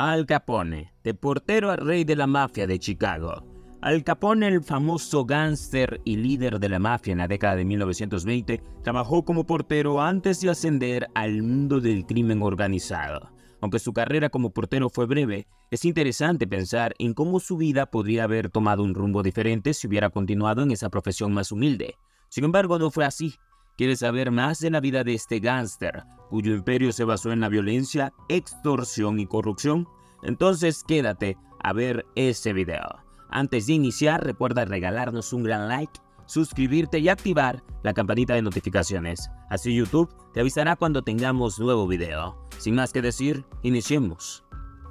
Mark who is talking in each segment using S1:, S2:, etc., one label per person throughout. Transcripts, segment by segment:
S1: Al Capone, de portero al rey de la mafia de Chicago. Al Capone, el famoso gángster y líder de la mafia en la década de 1920, trabajó como portero antes de ascender al mundo del crimen organizado. Aunque su carrera como portero fue breve, es interesante pensar en cómo su vida podría haber tomado un rumbo diferente si hubiera continuado en esa profesión más humilde. Sin embargo, no fue así. ¿Quieres saber más de la vida de este gángster, cuyo imperio se basó en la violencia, extorsión y corrupción? Entonces quédate a ver ese video. Antes de iniciar, recuerda regalarnos un gran like, suscribirte y activar la campanita de notificaciones. Así YouTube te avisará cuando tengamos nuevo video. Sin más que decir, iniciemos.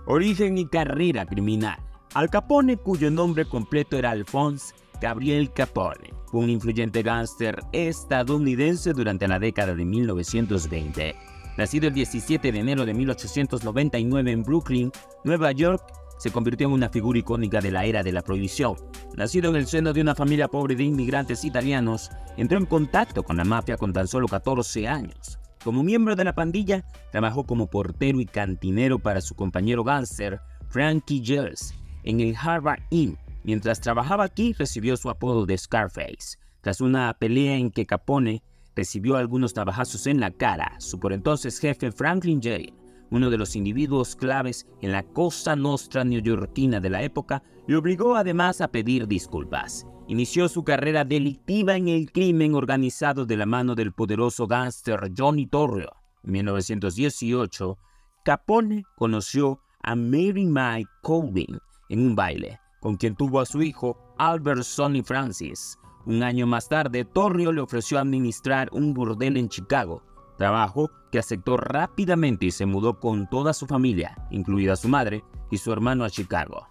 S1: Origen y carrera criminal. Al Capone, cuyo nombre completo era Alphonse Gabriel Capone, fue un influyente gángster estadounidense durante la década de 1920. Nacido el 17 de enero de 1899 en Brooklyn, Nueva York, se convirtió en una figura icónica de la era de la prohibición. Nacido en el seno de una familia pobre de inmigrantes italianos, entró en contacto con la mafia con tan solo 14 años. Como miembro de la pandilla, trabajó como portero y cantinero para su compañero gángster, Frankie Gilles, en el Harvard Inn. Mientras trabajaba aquí, recibió su apodo de Scarface. Tras una pelea en que Capone recibió algunos navajazos en la cara, su por entonces jefe Franklin J., uno de los individuos claves en la Cosa Nostra neoyorquina de la época, le obligó además a pedir disculpas. Inició su carrera delictiva en el crimen organizado de la mano del poderoso gángster Johnny Torrio. En 1918, Capone conoció a Mary Mae Colvin en un baile, con quien tuvo a su hijo Albert Sonny Francis. Un año más tarde, Torrio le ofreció administrar un burdel en Chicago, trabajo que aceptó rápidamente y se mudó con toda su familia, incluida su madre y su hermano, a Chicago.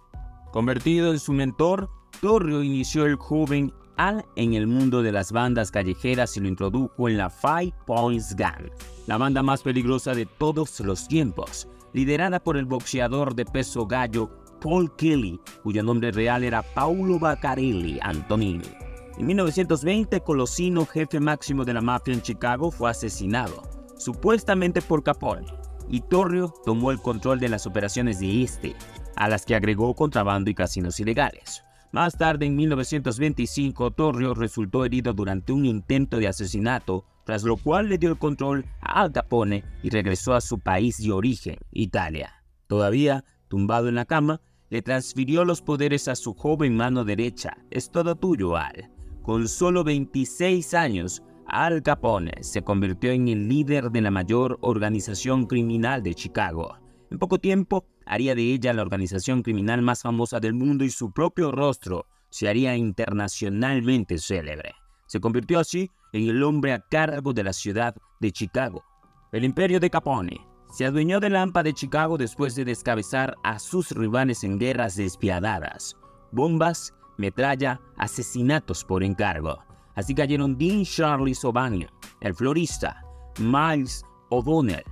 S1: Convertido en su mentor, Torrio inició el joven Al en el mundo de las bandas callejeras y lo introdujo en la Five Points Gang, la banda más peligrosa de todos los tiempos, liderada por el boxeador de peso gallo Paul Kelly, cuyo nombre real era Paulo Baccarelli Antonini. En 1920, Colosino, jefe máximo de la mafia en Chicago, fue asesinado, supuestamente por Capone, y Torrio tomó el control de las operaciones de este, a las que agregó contrabando y casinos ilegales. Más tarde, en 1925, Torrio resultó herido durante un intento de asesinato, tras lo cual le dio el control a Al Capone y regresó a su país de origen, Italia. Todavía tumbado en la cama, le transfirió los poderes a su joven mano derecha. Es todo tuyo, Al. Con solo 26 años, Al Capone se convirtió en el líder de la mayor organización criminal de Chicago. En poco tiempo, haría de ella la organización criminal más famosa del mundo y su propio rostro se haría internacionalmente célebre. Se convirtió así en el hombre a cargo de la ciudad de Chicago. El imperio de Capone se adueñó de la AMPA de Chicago después de descabezar a sus rivales en guerras despiadadas, bombas, metralla, asesinatos por encargo. Así cayeron Dean Charlie O'Banion, el florista, Miles O'Donnell,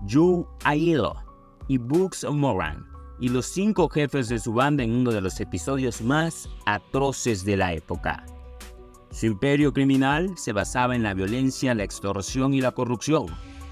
S1: Joe Aiello y Bugs Moran, y los 5 jefes de su banda en uno de los episodios más atroces de la época. Su imperio criminal se basaba en la violencia, la extorsión y la corrupción.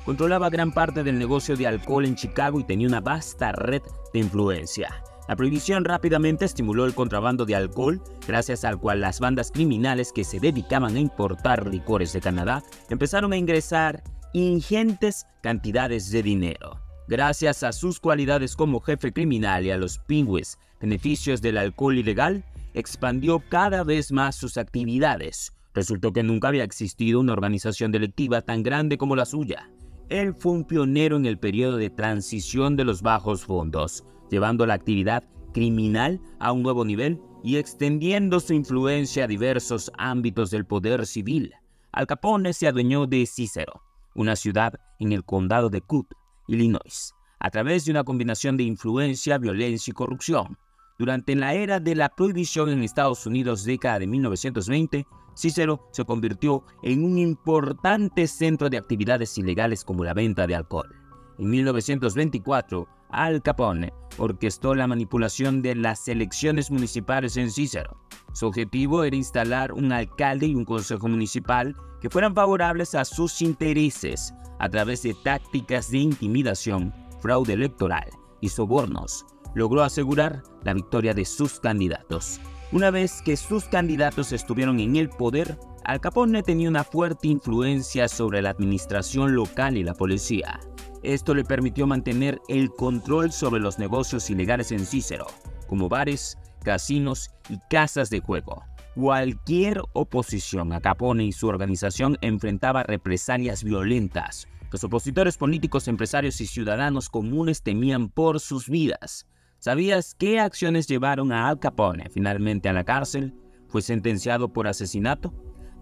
S1: Controlaba gran parte del negocio de alcohol en Chicago y tenía una vasta red de influencia. La prohibición rápidamente estimuló el contrabando de alcohol, gracias al cual las bandas criminales que se dedicaban a importar licores de Canadá empezaron a ingresar ingentes cantidades de dinero. Gracias a sus cualidades como jefe criminal y a los pingües beneficios del alcohol ilegal, expandió cada vez más sus actividades. Resultó que nunca había existido una organización delictiva tan grande como la suya. Él fue un pionero en el periodo de transición de los bajos fondos, llevando la actividad criminal a un nuevo nivel y extendiendo su influencia a diversos ámbitos del poder civil. Al Capone se adueñó de Cicero, una ciudad en el condado de Cook, Illinois, a través de una combinación de influencia, violencia y corrupción. Durante la era de la prohibición en Estados Unidos, década de 1920, Cicero se convirtió en un importante centro de actividades ilegales como la venta de alcohol. En 1924, Al Capone orquestó la manipulación de las elecciones municipales en Cicero. Su objetivo era instalar un alcalde y un consejo municipal que fueran favorables a sus intereses a través de tácticas de intimidación, fraude electoral y sobornos, logró asegurar la victoria de sus candidatos. Una vez que sus candidatos estuvieron en el poder, Al Capone tenía una fuerte influencia sobre la administración local y la policía. Esto le permitió mantener el control sobre los negocios ilegales en Cícero, como bares, casinos y casas de juego. Cualquier oposición a Capone y su organización enfrentaba represalias violentas. Los opositores políticos, empresarios y ciudadanos comunes temían por sus vidas. ¿Sabías qué acciones llevaron a Al Capone finalmente a la cárcel? ¿Fue sentenciado por asesinato?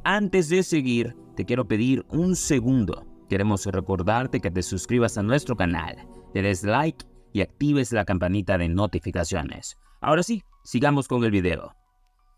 S1: Antes de seguir, te quiero pedir un segundo. Queremos recordarte que te suscribas a nuestro canal, le des like y actives la campanita de notificaciones. Ahora sí, sigamos con el video.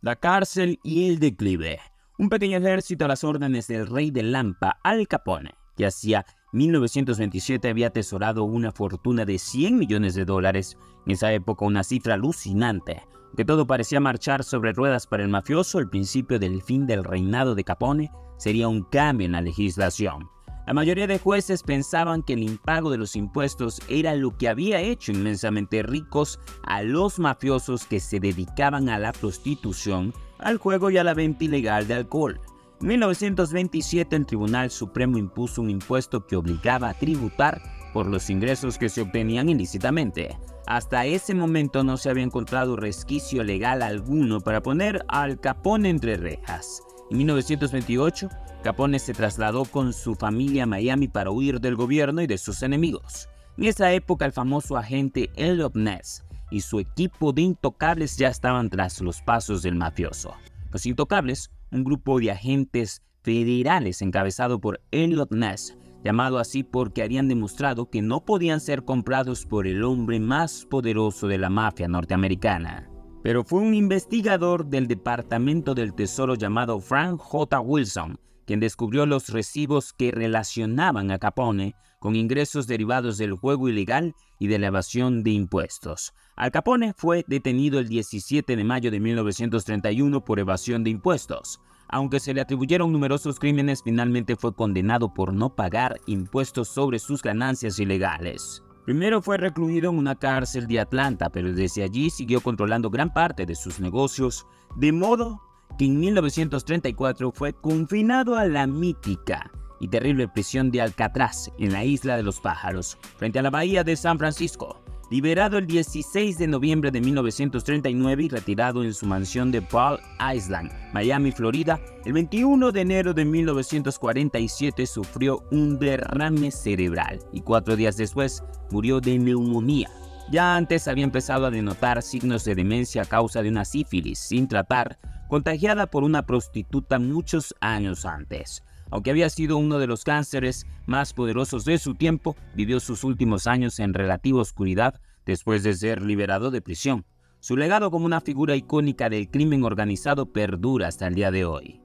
S1: La cárcel y el declive. Un pequeño ejército a las órdenes del rey de Lampa, Al Capone, que hacia 1927 había atesorado una fortuna de $100 millones. En esa época una cifra alucinante. Aunque todo parecía marchar sobre ruedas para el mafioso, el principio del fin del reinado de Capone sería un cambio en la legislación. La mayoría de jueces pensaban que el impago de los impuestos era lo que había hecho inmensamente ricos a los mafiosos que se dedicaban a la prostitución, al juego y a la venta ilegal de alcohol. En 1927 el Tribunal Supremo impuso un impuesto que obligaba a tributar por los ingresos que se obtenían ilícitamente. Hasta ese momento no se había encontrado resquicio legal alguno para poner a Al Capone entre rejas. En 1928, Capone se trasladó con su familia a Miami para huir del gobierno y de sus enemigos. En esa época el famoso agente Eliot Ness y su equipo de intocables ya estaban tras los pasos del mafioso. Los intocables, un grupo de agentes federales encabezado por Eliot Ness, llamado así porque habían demostrado que no podían ser comprados por el hombre más poderoso de la mafia norteamericana. Pero fue un investigador del Departamento del Tesoro llamado Frank J. Wilson quien descubrió los recibos que relacionaban a Capone con ingresos derivados del juego ilegal y de la evasión de impuestos. Al Capone fue detenido el 17 de mayo de 1931 por evasión de impuestos. Aunque se le atribuyeron numerosos crímenes, finalmente fue condenado por no pagar impuestos sobre sus ganancias ilegales. Primero fue recluido en una cárcel de Atlanta, pero desde allí siguió controlando gran parte de sus negocios, de modo que en 1934 fue confinado a la mítica y terrible prisión de Alcatraz en la Isla de los Pájaros, frente a la bahía de San Francisco. Liberado el 16 de noviembre de 1939 y retirado en su mansión de Ball Island, Miami, Florida, el 21 de enero de 1947 sufrió un derrame cerebral y 4 días después murió de neumonía. Ya antes había empezado a denotar signos de demencia a causa de una sífilis sin tratar, contagiada por una prostituta muchos años antes. Aunque había sido uno de los cánceres más poderosos de su tiempo, vivió sus últimos años en relativa oscuridad después de ser liberado de prisión. Su legado como una figura icónica del crimen organizado perdura hasta el día de hoy.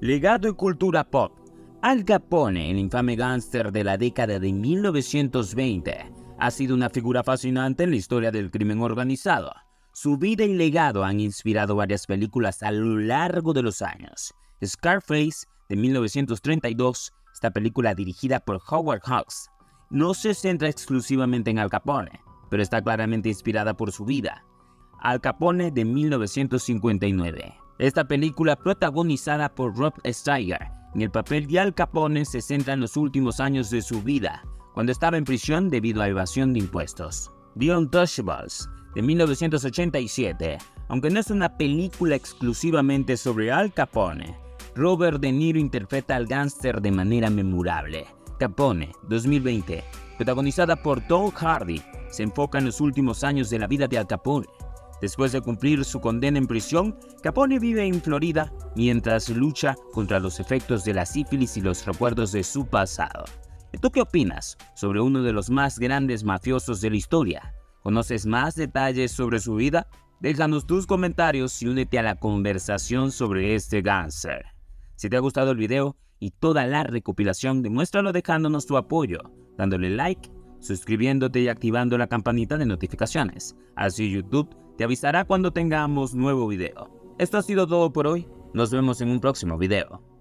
S1: Legado y cultura pop. Al Capone, el infame gángster de la década de 1920, ha sido una figura fascinante en la historia del crimen organizado. Su vida y legado han inspirado varias películas a lo largo de los años. Scarface, de 1932, esta película dirigida por Howard Hawks, no se centra exclusivamente en Al Capone, pero está claramente inspirada por su vida. Al Capone, de 1959. Esta película, protagonizada por Rob Steiger, en el papel de Al Capone, se centra en los últimos años de su vida, cuando estaba en prisión debido a evasión de impuestos. The Untouchables, de 1987. Aunque no es una película exclusivamente sobre Al Capone, Robert De Niro interpreta al gángster de manera memorable. Capone, 2020, protagonizada por Tom Hardy, se enfoca en los últimos años de la vida de Al Capone. Después de cumplir su condena en prisión, Capone vive en Florida mientras lucha contra los efectos de la sífilis y los recuerdos de su pasado. ¿Tú qué opinas sobre uno de los más grandes mafiosos de la historia? ¿Conoces más detalles sobre su vida? Déjanos tus comentarios y únete a la conversación sobre este gángster. Si te ha gustado el video y toda la recopilación, demuéstralo dejándonos tu apoyo, dándole like, suscribiéndote y activando la campanita de notificaciones. Así YouTube te avisará cuando tengamos nuevo video. Esto ha sido todo por hoy. Nos vemos en un próximo video.